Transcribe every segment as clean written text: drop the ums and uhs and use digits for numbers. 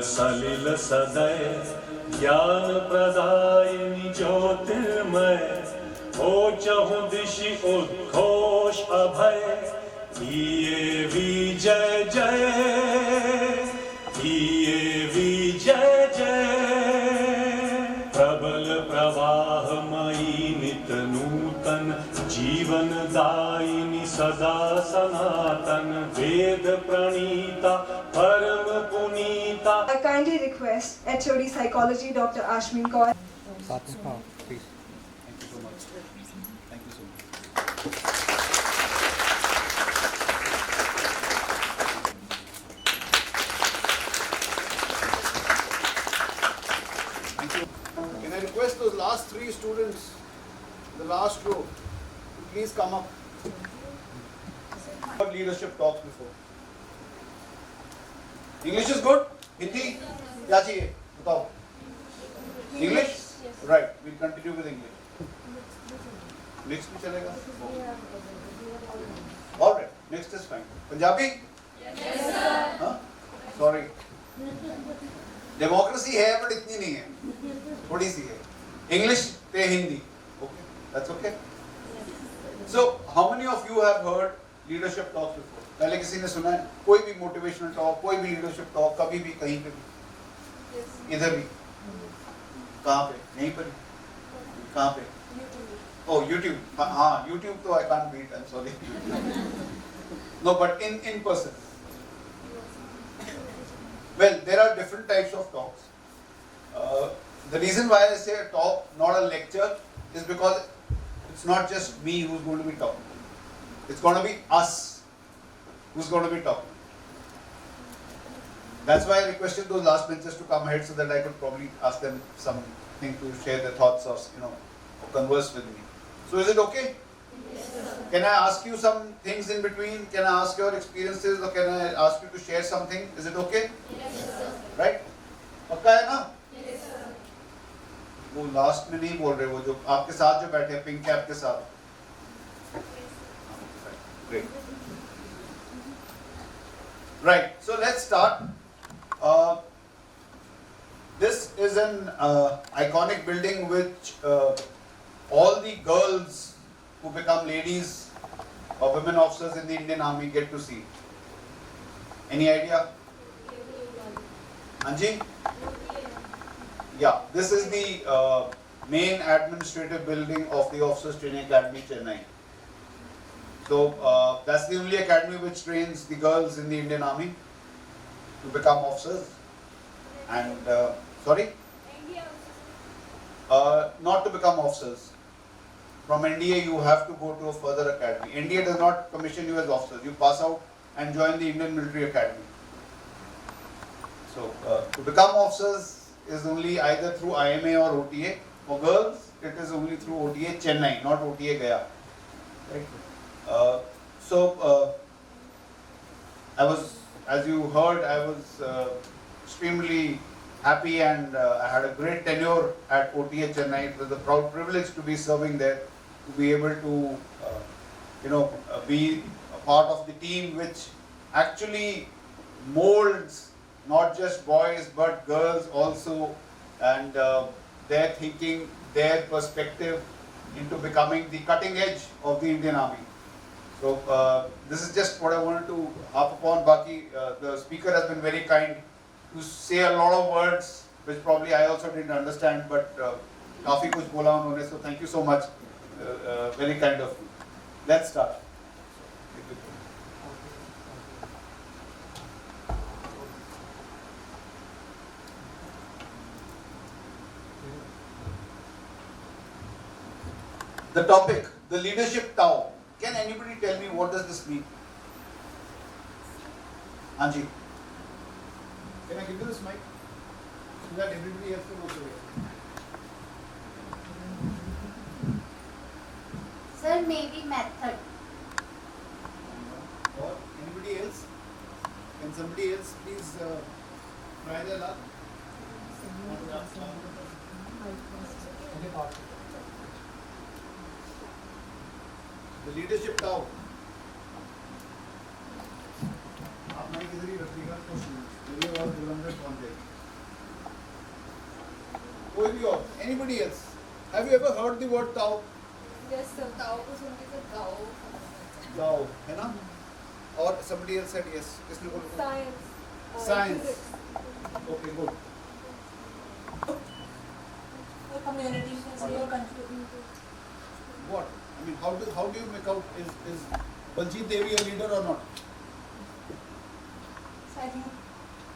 सलिल सदय ज्ञान प्रदायिनी ज्योतिर्मय हो चहु दिशि उद्घोष अभय धीये विजय जय धीये विजय जय प्रबल प्रवाहमयी नित नूतन जीवन दायिनी सदा सनातन वेद प्रणीता परम पुनीता. I kindly request HOD Psychology Dr. Ashmin Kaur. Please. Thank you so much. Thank you so much. Thank you. Can I request those last three students, the last row, to please come up. Leadership talks before. English is good? Hindi? क्या चाहिए? बताओ. English? Right. We'll continue with English. Next भी चलेगा? All right. Next is fine. Punjabi? Yes, sir. Huh? Sorry. Democracy है but इतनी नहीं है. थोड़ी सी है. English पे Hindi. Okay. That's okay. So, how many of you have heard leadership talks before? पहले किसी ने सुना है? कोई भी motivational talk, कोई भी leadership talk, कभी भी, कहीं पे भी, इधर भी, कहाँ पे? यहीं पर, कहाँ पे? Oh, YouTube. हाँ, YouTube तो I can't beat. I'm sorry. No, but in person. Well, there are different types of talks. The reason why I say a talk, not a lecture, is because it's not just me who's going to be talking. It's going to be us who's going to be talking. That's why I requested those last benches to come ahead so that I could probably ask them something to share their thoughts or converse with me. So is it okay? Yes, sir. Can I ask you some things in between? Can I ask your experiences or can I ask you to share something? Is it okay? Yes, sir. Right? पक्का है ना? Yes, sir. वो last में नहीं बोल रहे, वो जो आपके साथ जो बैठे हैं पिंक कैप के साथ. Great. Right. So let's start. This is an iconic building which all the girls who become ladies or women officers in the Indian Army get to see. Any idea? Anji? Yeah, this is the main administrative building of the Officers Training Academy, Chennai. So that's the only academy which trains the girls in the Indian Army to become officers. And sorry? Not to become officers. From NDA you have to go to a further academy. NDA does not commission you as officers. You pass out and join the Indian Military Academy. So to become officers is only either through IMA or OTA. For girls, it is only through OTA Chennai, not OTA Gaya. Right? I was, as you heard, I was extremely happy and I had a great tenure at OTA Chennai. It was a proud privilege to be serving there, to be able to, be a part of the team which actually molds not just boys but girls also, and their thinking, their perspective into becoming the cutting edge of the Indian Army. So this is just what I wanted to harp upon. Baki, the speaker has been very kind to say a lot of words which probably I also didn't understand, but काफी कुछ बोला उन्होंने, so thank you so much. Very kind of you. Let's start. The topic, the leadership Tao. Can anybody tell me what does this mean? Anji. Can I give you this mic so that everybody else can also hear? Sir, maybe method. Or anybody else? Can somebody else please try their luck? The leadership Tao. आप नहीं किधर ही रखिएगा, कुछ नहीं. मेरी आवाज़ बुलंद है कौन देगा? कोई भी और, anybody else? Have you ever heard the word Tao? Yes, sir. Tao को सुन के sir Tao. Tao, है ना? और somebody else said yes. किसने बोला? Science. Science. Physics. Okay, good. The community is your contributing to. What? I mean, how do you make out is Baljeet Devi a leader or not? So I think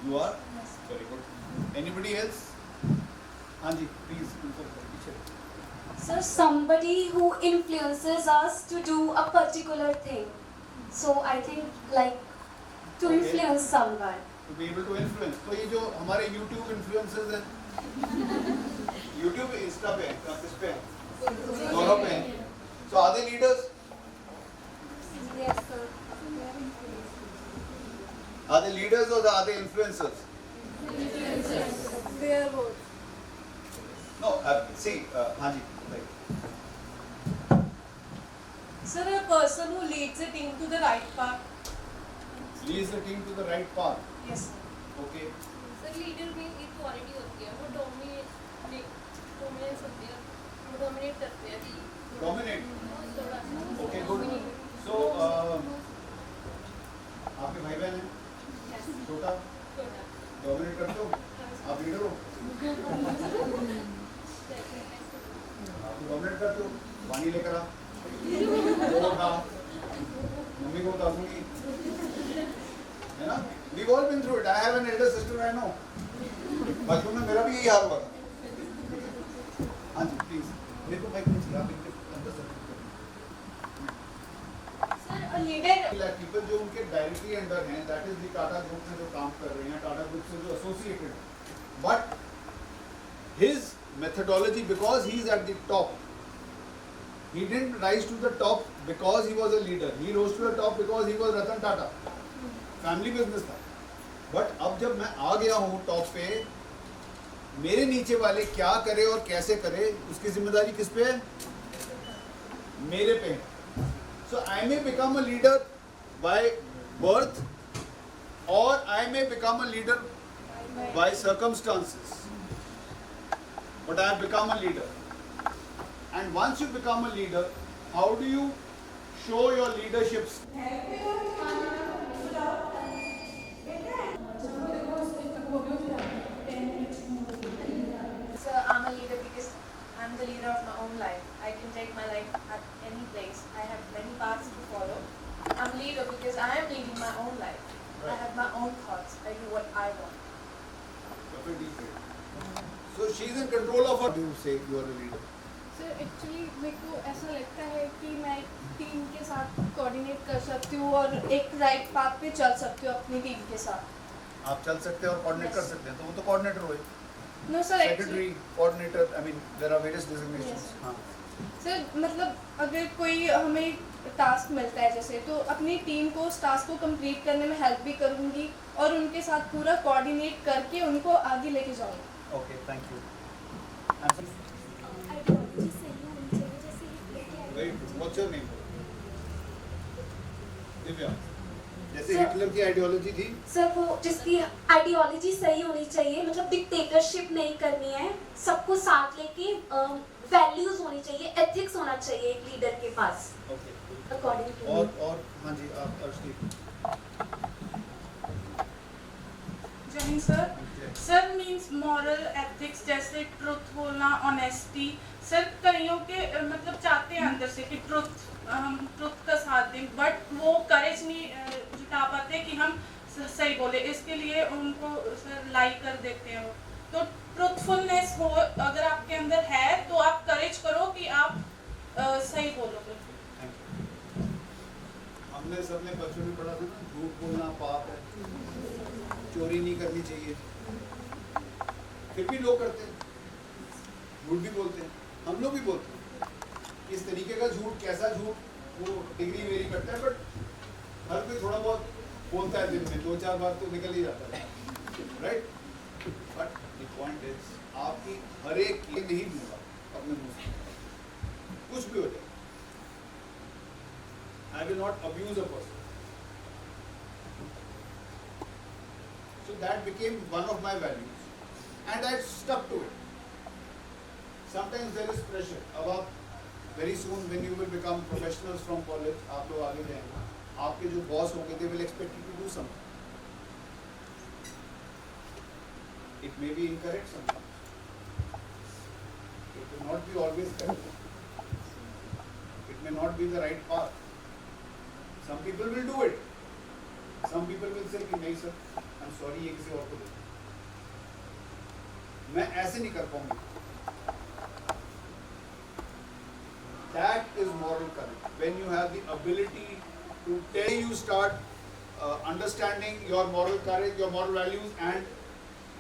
You are? yes. Very good. Anybody else? Hanji, please. So somebody who influences us to do a particular thing. So I think like to Okay. influence someone. To be able to influence. तो ये जो हमारे YouTube influencers हैं, YouTube Insta पे हैं, किस पे हैं? दोनों पे हैं. So are they leaders? Yes, sir. Are they leaders or are they influencers? They are both. No, see, Hanji. Sir, a person who leads a team to the right path. Leads the team to the right path. Yes. Okay. Sir leader में एक quality होती है, वो dominance होती है, वो dominate करते हैं कि Dominate. Okay, good. So, आपके भाई बहन हैं? छोटा? Dominate करते हो? आप लीडर हो? आप dominate करते हो? पानी लेकर आ, वो उठा, मम्मी को उतारूंगी, है ना? We've all been through it. I have an elder sister, I know. बचपन में मेरा भी यही हाल हुआ था. हाँ जी, please. देखो भाई कुछ यहाँ पे अंदर से. Sir, a leader. People जो उनके डायरेक्टली अंडर हैं, that is the Tata group में जो काम कर रहे हैं, टाटा ग्रुप से जो एसोसिएटेड हैं. But his methodology, because he is at the top, he didn't rise to the top because he was a leader. He rose to the top because he was Ratan Tata. Family business था. But अब जब मैं आ गया हूँ top पे, मेरे नीचे वाले क्या करे और कैसे करे उसकी जिम्मेदारी किस पे है? मेरे पे है. So I may become a leader by birth और I may become a leader by circumstances, but I have become a leader. And once you become a leader, how do you show your leadership? Sir, I'm a leader because I'm the leader of my own life. I can take my life at any place. I have many paths to follow. I'm a leader because I am leading my own life. I have my own thoughts. I do what I want. So she's in control of her. How do you say you are a leader? Sir actually मेरे को ऐसा लगता है कि मैं team के साथ coordinate कर सकती हूँ और एक राइट पाथ पे चल सकती हूँ अपनी टीम के साथ. आप चल सकते हैं और कोऑर्डिनेट कर सकते हैं, तो वो तो कोऑर्डिनेटर हुए. No sir secretary, coordinator, I mean there are various designations. हां सर, मतलब अगर कोई हमें टास्क मिलता है जैसे, तो अपनी टीम को उस टास्क को कंप्लीट करने में हेल्प भी करूँगी और उनके साथ पूरा कोऑर्डिनेट करके उनको आगे लेके जाऊँगी. Okay, thank you. Very good. What's your name? Divya. जैसे हिटलर की आइडियोलॉजी थी, सर वो जिसकी आइडियोलॉजी सही होनी चाहिए, मतलब डिक्टेटरशिप नहीं करनी है, सबको साथ लेके वैल्यूज होनी चाहिए, एथिक्स होना चाहिए एक लीडर के पास. ओके. अकॉर्डिंग टू और हाँ जी, आप अर्शदीप. जय sir. Sir means moral ethics, जैसे ट्रुथ बोलना, ऑनेस्टी. सर कईयों के मतलब चाहते हैं अंदर से कि हम ट्रुथ का साथ दें, बट वो करेज नहीं जुटा पाते कि हम सही बोले. इसके लिए उनको सर लाई कर देते हैं. तो ट्रुथफुलनेस हो अगर आपके अंदर है तो आप करेज करो कि आप सही बोलोगे. हमने सबने बच्चों में पढ़ा था ना, झूठ बोलना पाप है, चोरी नहीं करनी चाहिए, फिर भी लोग करते हैं. झूठ भी बोलते हैं, हम लोग भी बोलते हैं. इस तरीके का झूठ, कैसा झूठ, वो डिग्री वेरी करता है, बट हर कोई थोड़ा बहुत बोलता है दिन में, 2-4 बार तो निकल ही जाता है, right? But the point is, आपकी हर एक ये नहीं दूंगा अपने मुंह से, कुछ भी हो जाए. I will not abuse a person. So that became one of my values, and I stuck to it. sometimes there is pressure. अब आप very soon when you will become professionals from college, आप लोग आगे जाएंगे, आपके जो boss होंगे, they will expect you to do something. It may be incorrect sometimes. It will not be always correct. It may not be the right path. Some people will do it. Some people will say कि नहीं sir, I'm sorry ये किसी और को दे. मैं ऐसे नहीं कर पाऊंगी. That is moral courage. When you have the ability to tell, you start understanding your moral courage, your moral values, and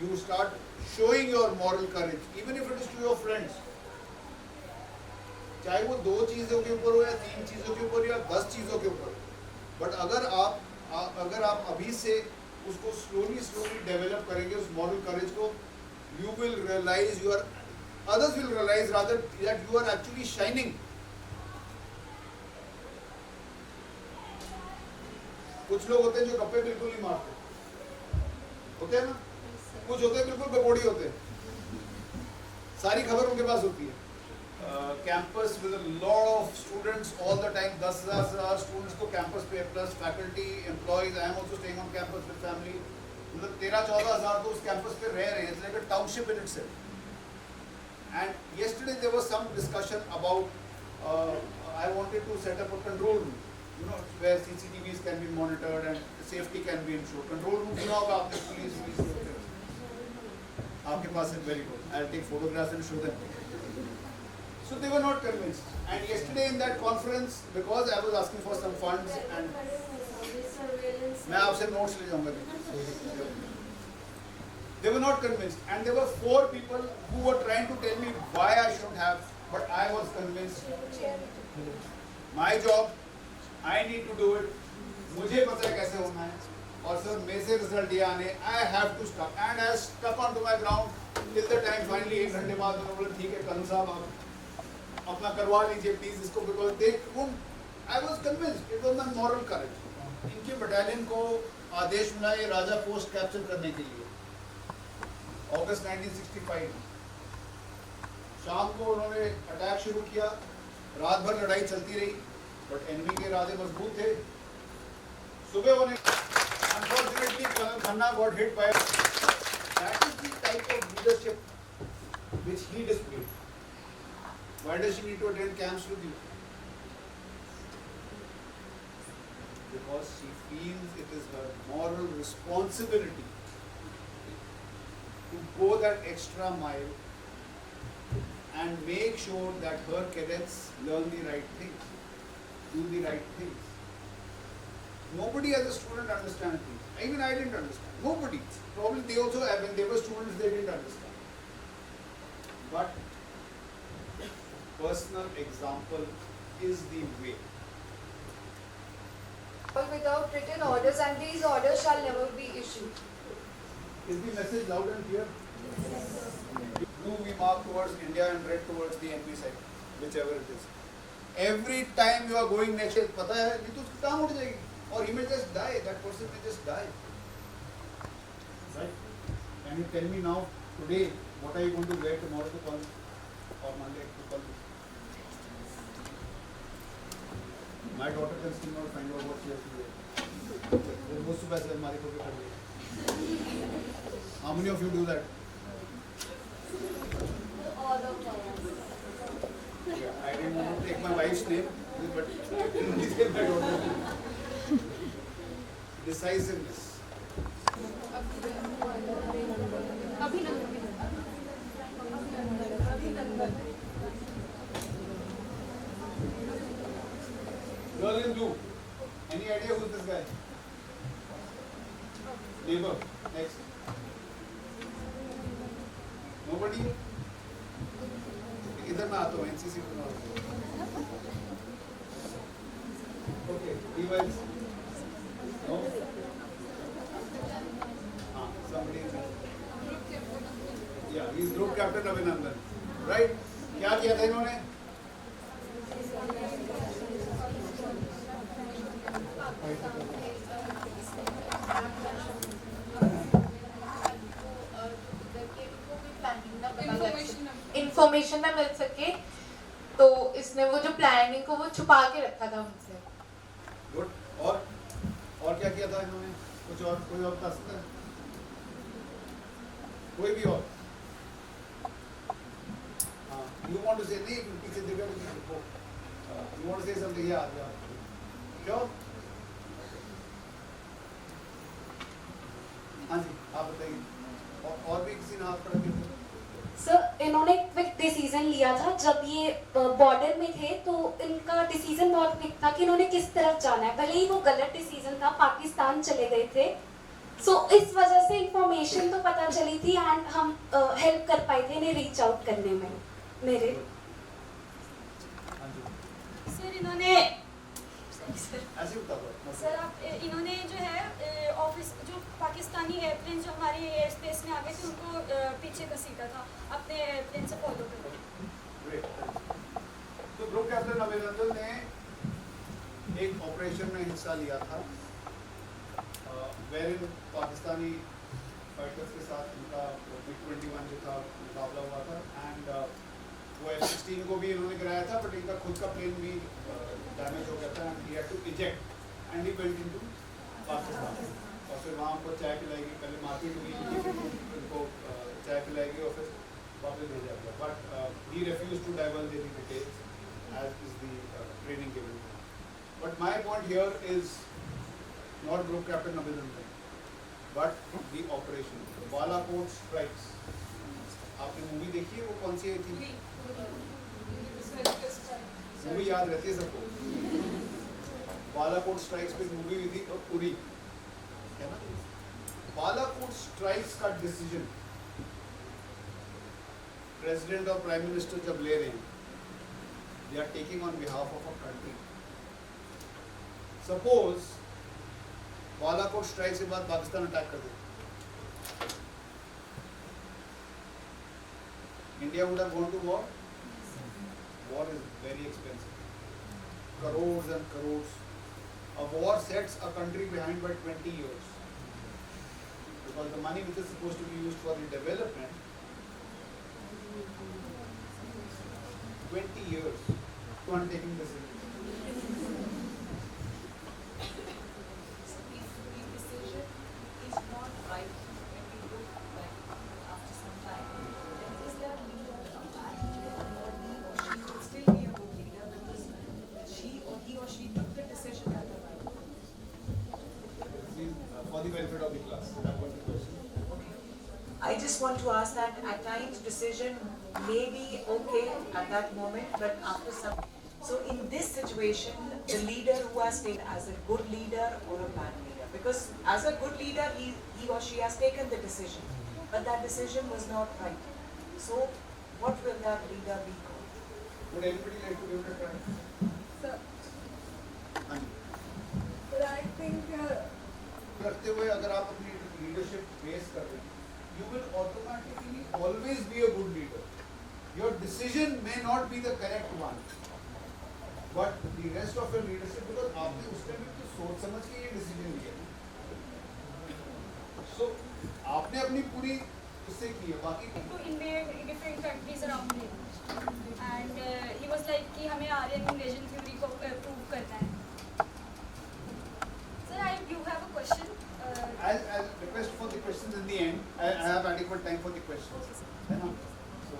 you start showing your moral courage, even if it is to your friends. चाहे वो 2 चीजों के ऊपर हो या 3 चीजों के ऊपर या 10 चीजों के ऊपर, बट अगर आप अभी से उसको slowly develop करेंगे उस moral courage को, you will realize others will realize rather that you are actually shining. कुछ लोग होते हैं जो गप्पे बिल्कुल नहीं मारते, होते हैं ना, कुछ होते हैं बिल्कुल बेबोड़ी होते हैं, सारी खबर उनके पास होती है. Campus with a lot of students all the time, 10,000 students को campus पे plus faculty, employees. I am also staying on campus with family. मतलब 13-14,000 तो उस campus पे रह रहे हैं. It's like a township in itself. And yesterday there was some discussion about I wanted to set up a control room, you know, where CCTVs can be monitored and safety can be ensured. Control room सुना होगा आपने, police आपके पास है, very good. I'll take photographs and show them. So they were not convinced. And yesterday in that conference, because I was asking for some funds and मैं आपसे notes ले जाऊँगा. They were not convinced, and there were 4 people who were trying to tell me why I should have, but I was convinced. My job, I need to do it. मुझे पता है कैसे होना है. और सर मेरे से रिजल्ट ये आने, I have to stuck, and I stuck onto my ground till the time finally 1 घंटे बाद उन्होंने बोला ठीक है कल साहब आप अपना करवा लीजिए प्लीज इसको, because they won't. I was convinced. It was my moral courage. इनके बटालियन को आदेश मिला ये राजा पोस्ट कैप्चर करने के लिए अगस्त 1965 में. शाम को उन्होंने अटैक शुरू किया, रात भर लड़ाई चलती रही, बट एनिमी के इरादे मजबूत थे. सुबह उन्हें unfortunately Colonel Khanna got hit by. That is the type of leadership which he displayed. Why does she need to attend camps with you? Because she feels it is her moral responsibility to go that extra mile and make sure that her cadets learn the right things, do the right things. Nobody as a student understands things. Even I didn't understand. Nobody. Probably they also, when they were students, they didn't understand. But personal example is the way. Without written orders, and these orders shall never be issued. Is the message loud and clear? Blue we mark towards India and red towards the enemy side, whichever it is. Every time you are going next year, पता है नहीं तो उसकी काम उठ जाएगी, or he may just die. That person may just die. Right? Can you tell me now, today, what are you going to wear tomorrow to college or Monday to college? My daughter can still not find out what she has to wear. वो सुबह से हमारे को भी कर दिया. How many of you do that? Yeah, I didn't want to take my wife's name, but I can only take my daughter's name. Decisiveness. Girl in blue. Any idea who's this guy? Neighbor. Next. Nobody? इधर ना आता हूँ, NCC को ना आता हूँ. Okay. Device. No. Somebody. Yeah, he's group captain Abhinandan. Right? क्या किया था इन्होंने? information इंफॉर्मेशन ना मिल सके, तो इसने वो जो प्लानिंग को वो छुपा के रखा था उनसे। गुड। और क्या किया था इन्होंने? कुछ और कोई और बता सकता है? कोई भी और? हाँ, you want to say नहीं, पीछे देखो you want to say something? Yeah. Sure? हाँ जी, आप बताइए। और भी किसी ने हाथ खड़ा किया? सर इन्होंने क्विक डिसीजन लिया था जब ये बॉर्डर में थे, तो इनका डिसीजन बहुत क्विक था कि इन्होंने किस तरफ जाना है। भले ही वो गलत डिसीजन था, पाकिस्तान चले गए थे, सो इस वजह से इंफॉर्मेशन तो पता चली थी एंड हम हेल्प कर पाए थे इन्हें रीच आउट करने में मेरे। सर इन्होंने ऐसे बता दो। सर आप इन्होंने जो है ऑफिस जो पाकिस्तानी एयरप्लेन जो हमारे एयर स्पेस में आ गए थे उनको पीछे घसीटा था अपने एयरप्लेन से फॉलो करके। तो ग्रुप कैप्टन अभिनंदन ने एक ऑपरेशन में हिस्सा लिया था वेरिन पाकिस्तानी फाइटर्स के साथ उनका MiG-21 जो था मुकाबला हुआ था एंड वो F-16 को भी इन्होंने गिराया था, बट इनका खुद का प्लेन भी डैमेज हो गया था and he had to eject and he went into Pakistan. और फिर वहाँ उनको चाय पिलाएगी, पहले मारपीट हुई, फिर उनको चाय पिलाएगी और फिर वापस भेजा गया, but he refuse to diverge any details as is the training given. But my point here is not group captain Abhinandan but the operation Balakot strikes. आपने मूवी देखी है? वो कौन सी आई थी? मूवी याद रहती है सबको? बालाकोट स्ट्राइक्स पे मूवी हुई थी और उरी है ना। बालाकोट स्ट्राइक्स का डिसीजन प्रेसिडेंट और प्राइम मिनिस्टर जब ले रहे हैं, they are taking on behalf of a country. Suppose Balakot strike के बाद पाकिस्तान अटैक कर दे, India would have gone to war. War is very expensive. Crores and crores. A war sets a country behind by 20 years. Because the money which is supposed to be used for the development, 20 years to undertaking this. I just want to ask that at times decision may be okay at that moment, but after some. So in this situation, the leader who has taken as a good leader or a bad leader, because as a good leader, he or she has taken the decision, but that decision was not right. So what will that leader be called? Would anybody like to give it a try? Sir, but I think करते हुए अगर आप अपनी leadership base कर रहे हैं, you will automatically always be a good leader. Your decision may not be the correct one, but the rest of your leadership, because आपने उस टाइम भी तो सोच समझ के ये डिसीजन लिया, so आपने अपनी पूरी उससे की है, बाकी to invade different countries around him, and he was like कि हमें आर्यन invasion theory को prove करना है. Sir, you have a question. I'll request for the questions in the end. I have adequate time for the questions. है ना? So,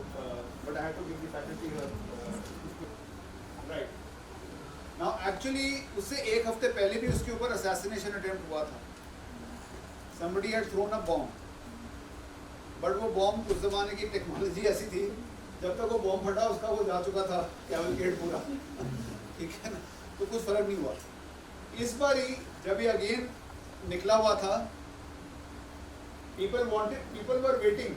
but I have to give the faculty her. Right. Now, actually, उससे एक हफ्ते पहले भी उसके ऊपर assassination attempt हुआ था. Somebody had thrown a bomb. But वो bomb उस ज़माने की टेक्नोलॉजी ऐसी थी, जब तक वो bomb फटा उसका वो जा चुका था कैवलकेड पूरा. ठीक है ना? तो कुछ फर्क नहीं हुआ. इस बार ही जब ये अगेन निकला हुआ था, people were waiting,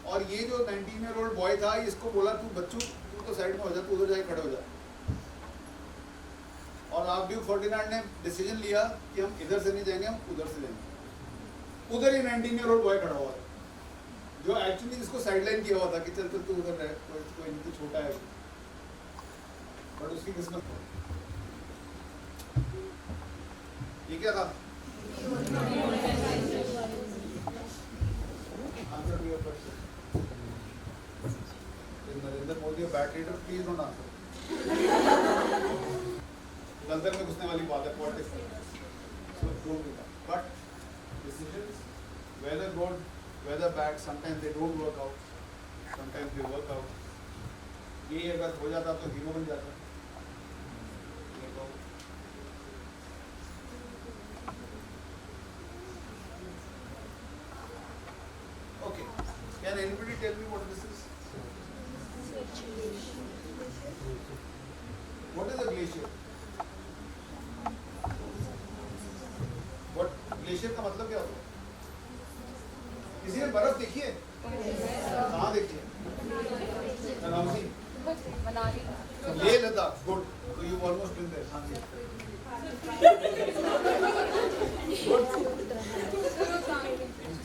और ये जो 19-year-old boy था, इसको बोला तू बच्चू तू तो साइड में हो जा, तू उधर जाके खड़े हो जा, और आप ड्यूक फर्डिनांड ने डिसीजन लिया कि हम इधर से नहीं जाएंगे, हम उधर से जाएंगे. उधर ही 19-year-old बॉय खड़ा हुआ था, जो एक्चुअली जिसको साइडलाइन किया हुआ था कि चल तू उधर रह, कोई नहीं, तो छोटा है, बट उसकी किस्मत ये क्या था? Answer to your question. When they call you a bad leader, please don't answer. गलतर में घुसने वाली बात है politics. So don't do that. But decisions, whether good, whether bad, sometimes they don't work out, sometimes they work out. ये अगर हो जाता तो हीरो बन जाता. Okay. Can anybody tell me what this is? What is a glacier? What glacier का मतलब क्या होता है? किसी ने बर्फ देखी है? कहाँ देखी है? कनाउसी? Leh Ladakh. Good. So you've almost been there. हाँ जी. Good.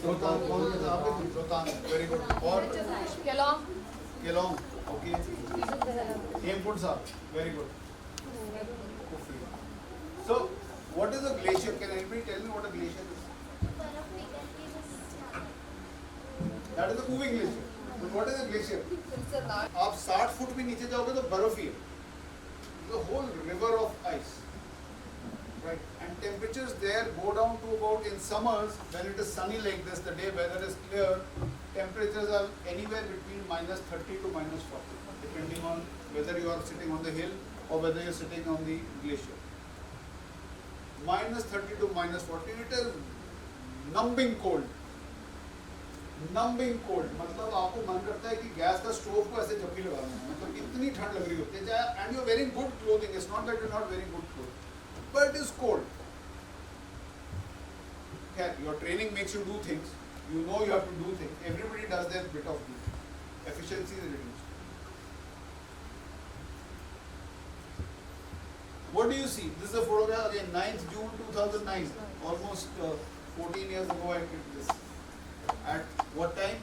रोहतांग कौन सा आपके? रोहतांग. Very good. और Kelong. Okay. Hemkund Sahib. Very good. So, what is a glacier? Can anybody tell me what a glacier is? That is a moving glacier. But what is a glacier? आप 60 foot भी नीचे जाओगे तो बर्फ ही है. The whole river of ice. Right. And temperatures there go down to about, in summers when it is sunny like this, the day weather is clear, temperatures are anywhere between -30 to -40, depending on whether you are sitting on the hill or whether you are sitting on the glacier. -30 to -40, it is numbing cold. Numbing cold मतलब आपको मन करता है कि gas का stove को ऐसे जप्पी लगा लूं. मतलब इतनी ठंड लग रही होती है. And you are wearing good clothing. It's not that you are not wearing good clothes, but it is cold. Okay, your training makes you do things. You know you have to do things. Everybody does their bit of duty. Efficiency is reduced. What do you see? This is a photograph again, 9th June 2009. Almost 14 years ago I did this. At what time?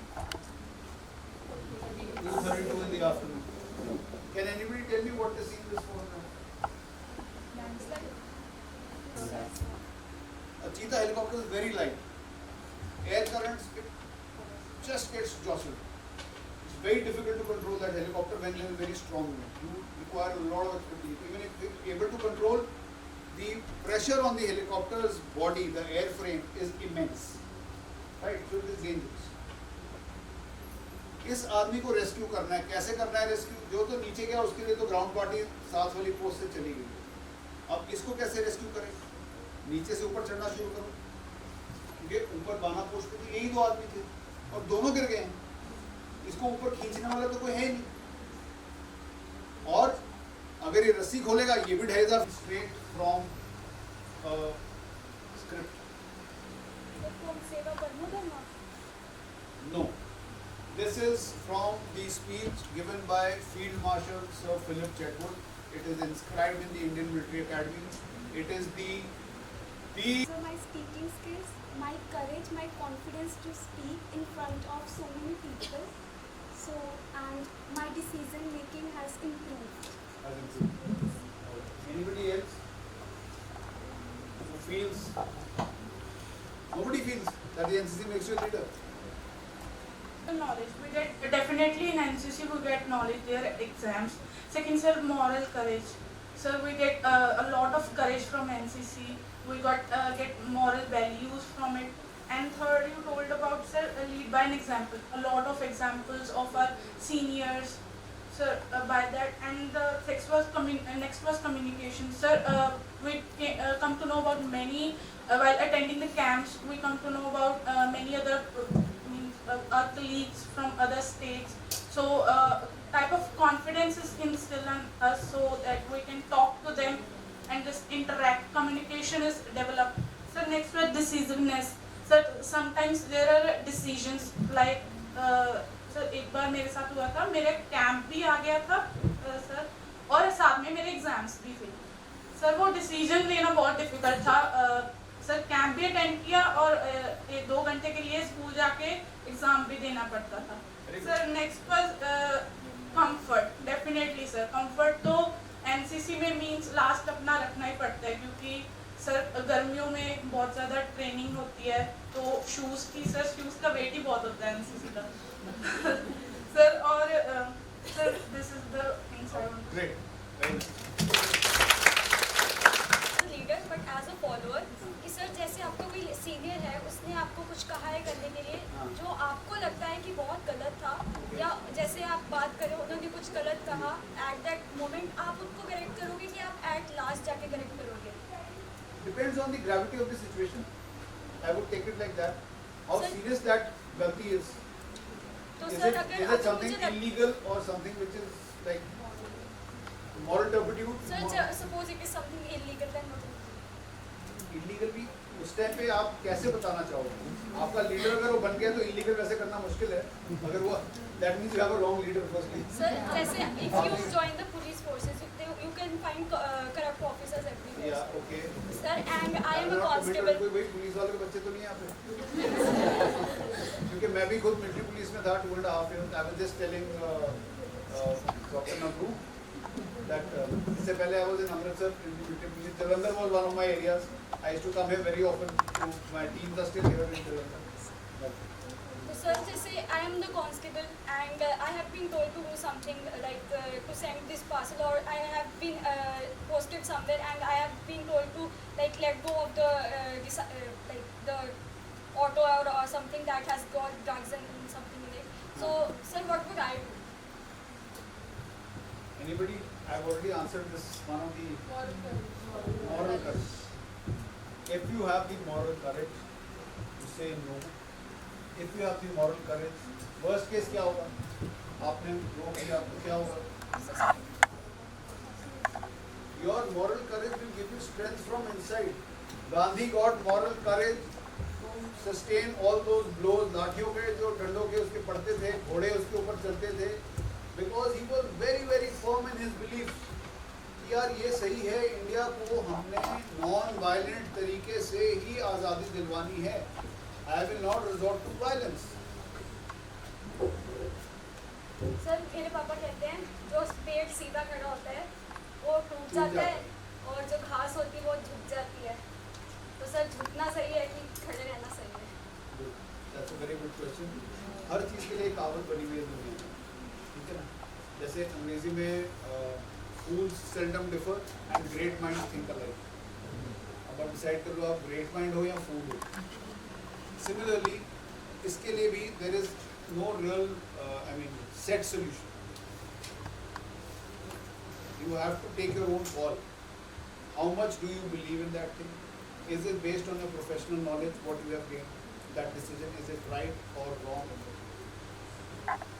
2:32 in the afternoon. Can anybody tell me what they see in this photograph? A cheetah helicopter is very light. Air currents, it just gets jostled. It's very difficult to control that helicopter when there is very strong wind. You require a lot of expertise. Even if you're able to control, the pressure on the helicopter's body, the airframe, is immense. Right? So it is dangerous. इस आदमी को rescue करना है. कैसे करना है rescue? जो तो नीचे गया उसके लिए तो ग्राउंड पार्टी साथ वाली पोस्ट से चली गई. अब इसको कैसे रेस्क्यू करें? नीचे से ऊपर चढ़ना शुरू करो. क्योंकि ऊपर बाना पोस्ट पे यही दो आदमी थे और दोनों गिर गए हैं. इसको ऊपर खींचने वाला तो कोई है नहीं. और अगर ये रस्सी खोलेगा ये भी ढहेगा. Straight from script. No. This is from the speech given by Field Marshal Sir Philip Chetwood. It is inscribed in the Indian Military Academy. It is So my speaking skills, my courage, my confidence to speak in front of so many people. So, and my decision making has improved. Anybody else who feels? Nobody feels that the NCC makes you a leader. Knowledge. We get definitely in NCC we get knowledge there, exams. Second, sir, moral courage. Sir, we get a lot of courage from NCC. We get moral values from it. And third, you told about, sir, lead by an example. A lot of examples of our seniors, sir, by that. And the next was communication. Sir, we come to know about many, while attending the camps, we come to know about many other our colleagues from other states. So type of confidence is instilled in us so that we can talk to them and just interact. Communication is developed. So next was decisiveness. So sometimes there are decisions like sir एक बार मेरे साथ हुआ था, मेरे camp भी आ गया था sir और साथ में मेरे एग्जाम्स भी थे. सर वो डिसीजन लेना बहुत डिफिकल्ट था. सर कैंप भी अटेंड किया और 2 घंटे के लिए स्कूल जाके एग्जाम भी देना पड़ता था. Sir next was comfort. Definitely sir comfort तो एनसीसी में मींस लास्ट अपना रखना ही पड़ता है क्योंकि सर गर्मियों में बहुत ज़्यादा ट्रेनिंग होती है तो शूज़ की सर शूज़ का वेट ही बहुत होता है एनसीसी का. सर और sir Great. Very nice. Leader but as a follower कि सर जैसे आपको कोई सीनियर है उसने आपको कुछ कहा है करने के लिए जो आपको लगता है कि बहुत गलत था या जैसे आप बात करें उन्होंने कुछ गलत कहा एट दैट मोमेंट आप उनको करेक्ट करोगे कि आप एट लास्ट जाके करेक्ट करोगे? Depends on the gravity of the situation. I would take it like that. How Sir- serious that gulti is. तो Is सर it अगर something मुझे illegal or something which is like moral turpitude? Sir suppose it is something illegal then what? Illegal भी उस time पे आप कैसे बताना चाहोगे? आपका लीडर अगर वो बन गया तो इलीगल वैसे करना मुश्किल है. अगर वो that means you have a wrong leader firstly. Sir जैसे if you join the police forces you can find corrupt officers everywhere. या okay. Sir and I am a constable. कोई भाई पुलिस वाले के बच्चे तो नहीं यहाँ पे. क्योंकि मैं भी खुद मिलिट्री पुलिस में था 2.5 years. I was just telling doctor Nabru that इससे पहले I was in Amritsar in the military police. Jalandhar was one of my areas. I used to come here very often. My teams are still here in Jalandhar. So sir, जैसे I am the constable and I have been told to do something like to send this parcel or I have been posted somewhere and I have been told to like let go of the like the auto or something that has got drugs and something in it. So sir, what would I do? Anybody? I've already answered this. One of the moral courage. If you have the moral courage to say no, if you have the moral courage, worst case क्या होगा? आपने no किया तो क्या होगा? Your moral courage will give you strength from inside. Gandhi got moral courage to sustain all those blows. लाठियों के जो डंडों के उसके पड़ते थे, घोड़े उसके ऊपर चलते थे. Because he was very very firm in his belief कि यार ये सही है, इंडिया को हमने नॉन वायलेंट तरीके से ही आज़ादी दिलवानी है. I will not resort to violence. Sir मेरे पापा कहते हैं जो पेड़ सीधा खड़ा होता है वो टूट जाता है और जो घास होती है वो झुक जाती है. तो सर झुकना सही है कि खड़े रहना सही है? That's a very good question. हर चीज़ के लिए कहावत बनी हुई है दुनिया में. ठीक है ना? जैसे अंग्रेजी में fools seldom differ and great minds think alike. अब आप डिसाइड कर लो आप ग्रेट माइंड हो या फूल हो. Similarly, इसके लिए भी there is no real set solution. You have to take your own call. How much do you believe in that thing? Is it based on your professional knowledge, what you have gained? That decision, is it right or wrong?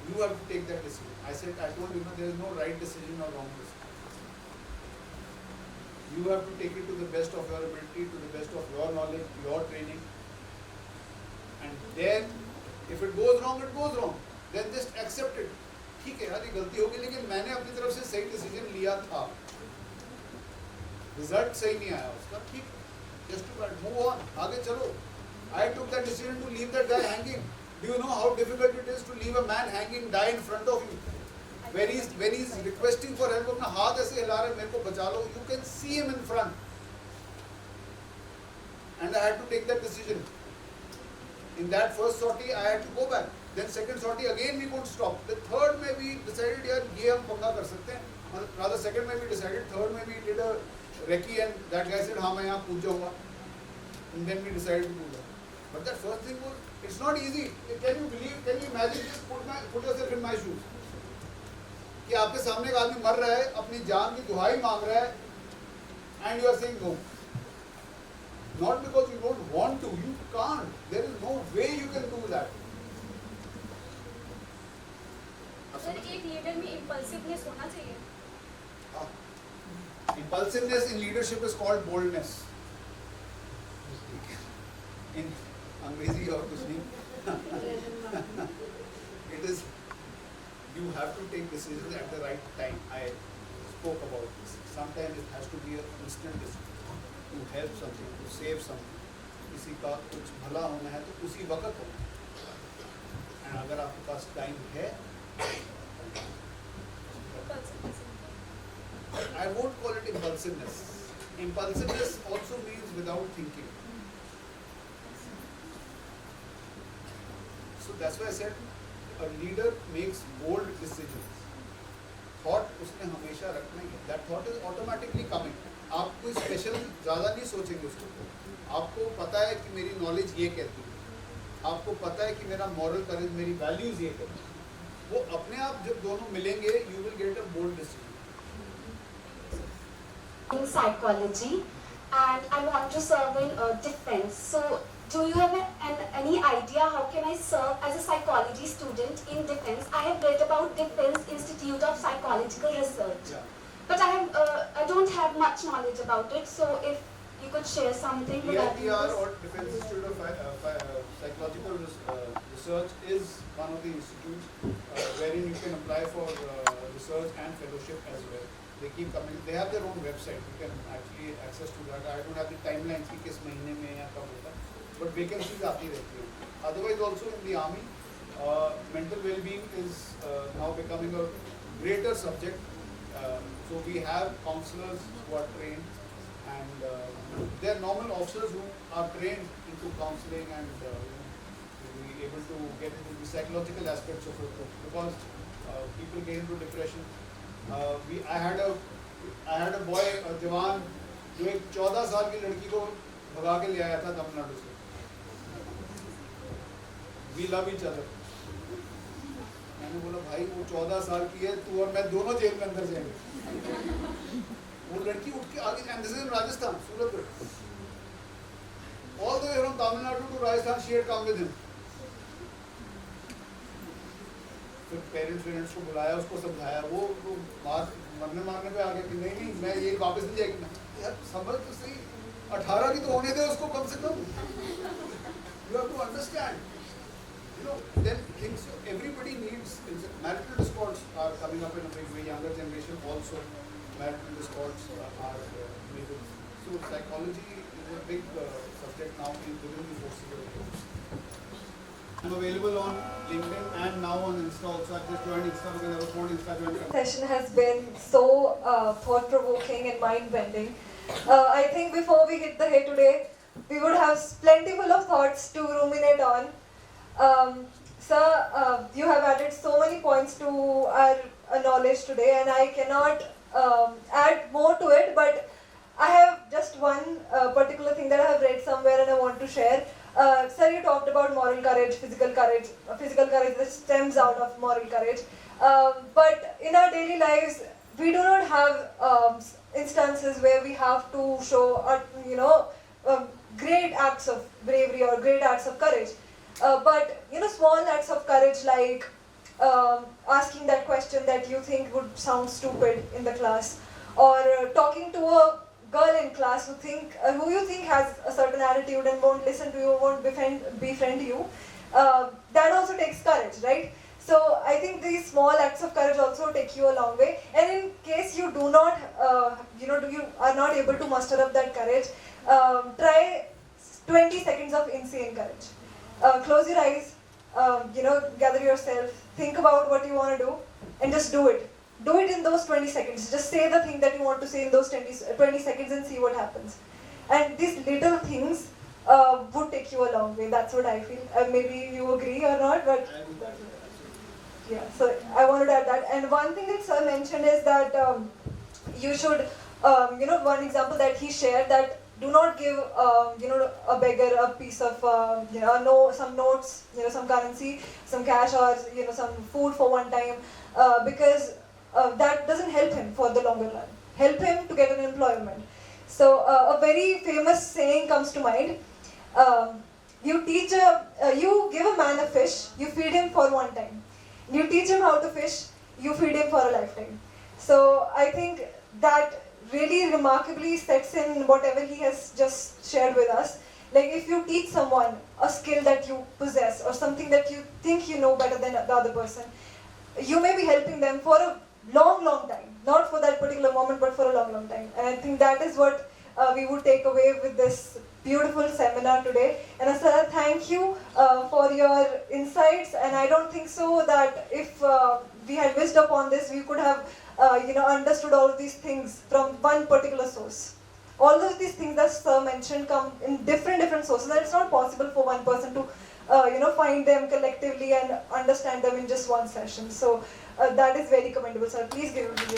You have to take that decision. I told you, there is no right decision or wrong decision. You have to take it to the best of your ability, to the best of your knowledge, your training. And then, if it goes wrong, it goes wrong. Then just accept it. ठीक है यार ये गलती होगी लेकिन मैंने अपनी तरफ से सही डिसीजन लिया था. रिजल्ट सही नहीं आया उसका, ठीक है. Just to move on. आगे चलो. I took that decision to leave that guy hanging. Do you know how difficult it is to leave a man hanging, die in front of you? When he's requesting for help, अपना हाथ ऐसे हिला रहा है मेरे को बचा लो. You can see him in front. And I had to take that decision. In that first sortie, I had to go back. Then second sortie again we couldn't stop. The third में we decided यार ये हम पंगा कर सकते हैं. Rather second में we decided. Third में we did a recce and that guy said हाँ मैं यहाँ कूद जाऊँगा. And then we decided to do that. But that first thing was, it's not easy. Can you imagine this? Put yourself in my shoes. कि आपके सामने एक आदमी मर रहा है, अपनी जान की दुहाई मांग रहा है, and you are saying no. Not because you don't want to, you can't. There is no way you can do that. Sir एक लीडर में इम्पल्सिवनेस होना चाहिए. Impulsiveness in leadership is called boldness. In अंग्रेजी और कुछ नहीं. It is, you have to take decisions at the right time. I spoke about this. Sometimes it has to be an instant decision to help something, to save something. किसी का कुछ भला होना है तो उसी वक्त हो. And अगर आपके पास टाइम है, I won't call it impulsiveness. Impulsiveness also means without thinking. So that's why I said a leader makes bold decisions. Thought उसने हमेशा रखना thought is automatically coming. आप कोई स्पेशल ज़्यादा नहीं सोचेंगे उसको. आपको पता है कि मेरी नॉलेज ये कहती है, आपको पता है कि मेरा मॉरल करेज, मेरी वैल्यूज़ ये कहती है. वो अपने आप जब दोनों मिलेंगे, you will get a bold decision. In psychology, and I want to serve in defense. So, do you have any idea how can I serve as a psychology student in defense? I have read about Defense Institute of Psychological Research, but I don't have much knowledge about it. So, if you could share something regarding DIPR this. or Defense Institute of Psychological Research is one of the institutes wherein you can apply for research and fellowship as well. They keep coming. They have their own website. You can actually access to that. I don't have the timelines कि किस महीने में या कब होता है, but vacancies आती रहती हैं. Otherwise, also in the army, mental well-being is now becoming a greater subject. So we have counselors who are trained, and they are normal officers who are trained into counseling and be able to get into the psychological aspects of it, because people get into depression. I had a boy, a जवान, जो एक 14 साल की लड़की को भगा के ले आया था तमिलनाडु से. We love each other. मैंने बोला भाई वो 14 साल की है, तू और मैं दोनों जेल में अंदर जाएंगे. वो लड़की उठ के आगे, and this is in Rajasthan, Surat. All the way from Tamil Nadu to Rajasthan, she had come with him. फिर पेरेंट्स को बुलाया, उसको समझाया, वो मरने पे आ गया कि नहीं मैं ये वापस नहीं जाएगी. मैं यार समझ तो सही, 18 की तो होने दे उसको कम से कम. You have to understand. Then things, everybody needs. Marital discords are coming up in a big way. Younger generation also, marital discords are major. So psychology is a big subject now within the forces of the. I'm available on LinkedIn and now on Insta also. I've just joined Insta because I was told Insta joined. Session has been so thought-provoking and mind-bending. I think before we hit the hay today, we would have plenty full of thoughts to ruminate on. Sir, you have added so many points to our knowledge today, and I cannot add more to it, but I have just one particular thing that I have read somewhere and I want to share. Sir, you talked about moral courage, physical courage that stems out of moral courage. But in our daily lives, we do not have instances where we have to show, great acts of bravery or great acts of courage. But small acts of courage like asking that question that you think would sound stupid in the class, or talking to a girl in class who you think has a certain attitude and won't listen to you, won't befriend you, that also takes courage, right? So I think these small acts of courage also take you a long way. And in case you do not, you are not able to muster up that courage, try 20 seconds of insane courage. Close your eyes, gather yourself, think about what you want to do, and just do it. Do it in those 20 seconds. Just say the thing that you want to say in those 20 seconds and see what happens. And these little things would take you a long way. That's what I feel. Maybe you agree or not, but yeah. So I wanted to add that. And one thing that Sir mentioned is that you should, one example that he shared, that do not give, a beggar a piece of, some notes, some currency, some cash, or some food for one time, because that doesn't help him for the longer run. Help him to get an employment. So a very famous saying comes to mind. You give a man a fish, you feed him for one time. You teach him how to fish, you feed him for a lifetime. So I think that really remarkably sets in whatever he has just shared with us. Like if you teach someone a skill that you possess or something that you think you know better than the other person, you may be helping them for a long, long time. Not for that particular moment, but for a long, long time. And I think that is what we would take away with this beautiful seminar today. And sir, thank you for your insights. And I don't think so that if we had wished upon this, we could have understood all of these things from one particular source. All of these things that Sir mentioned come in different sources, and it's not possible for one person to find them collectively and understand them in just one session. So that is very commendable, sir. Please give it to you.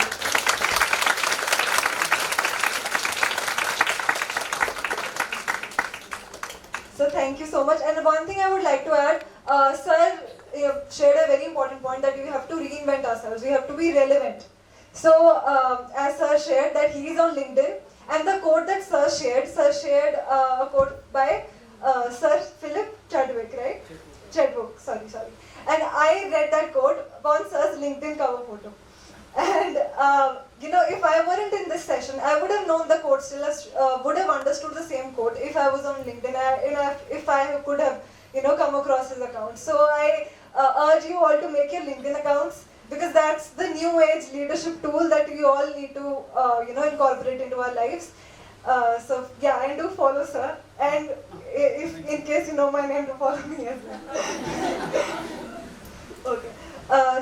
thank you so much. And one thing I would like to add, sir shared a very important point that we have to reinvent ourselves. We have to be relevant. So, as sir shared that he is on LinkedIn, and the quote that sir shared a quote by Sir Philip Chadwick, right? Chadwick, sorry. And I read that quote on sir's LinkedIn cover photo. And if I weren't in this session, I would have known the quote still, would have understood the same quote if I was on LinkedIn, if I could have, come across his account. So I urge you all to make your LinkedIn accounts, because that's the new age leadership tool that we all need to, incorporate into our lives. So yeah, and do follow sir. And if in case you know my name, to follow me as well. Okay.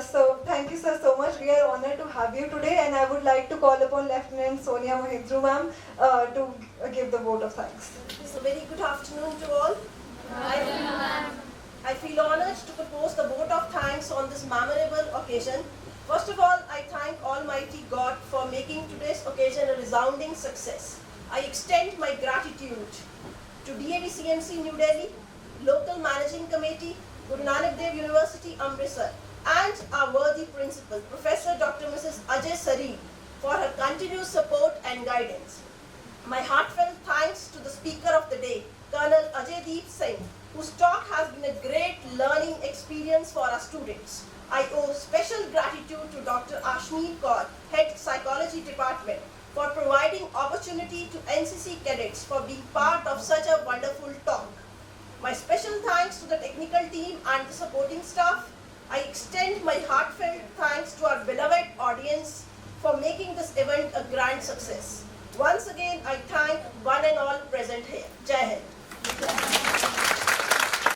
So thank you sir so much. We are honored to have you today, and I would like to call upon Lieutenant Sonia Mohindru ma'am to give the vote of thanks. So very good afternoon to all. I feel honored to propose the vote of thanks on this memorable occasion. First of all, I thank Almighty God for making today's occasion a resounding success. I extend my gratitude to DAVCMC New Delhi, Local Managing Committee, Guru Nanak Dev University, Amritsar, and our worthy principal, Professor Dr. Mrs. Ajay Sari, for her continuous support and guidance. My heartfelt thanks to the speaker of the day, Colonel Ajay Deep Singh, whose talk has been a great learning experience for our students. I owe special gratitude to Dr. Ashmi Kaur, Head Psychology Department, for providing opportunity to NCC cadets for being part of such a wonderful talk. My special thanks to the technical team and the supporting staff. I extend my heartfelt thanks to our beloved audience for making this event a grand success. Once again, I thank one and all present here. Jai Hind.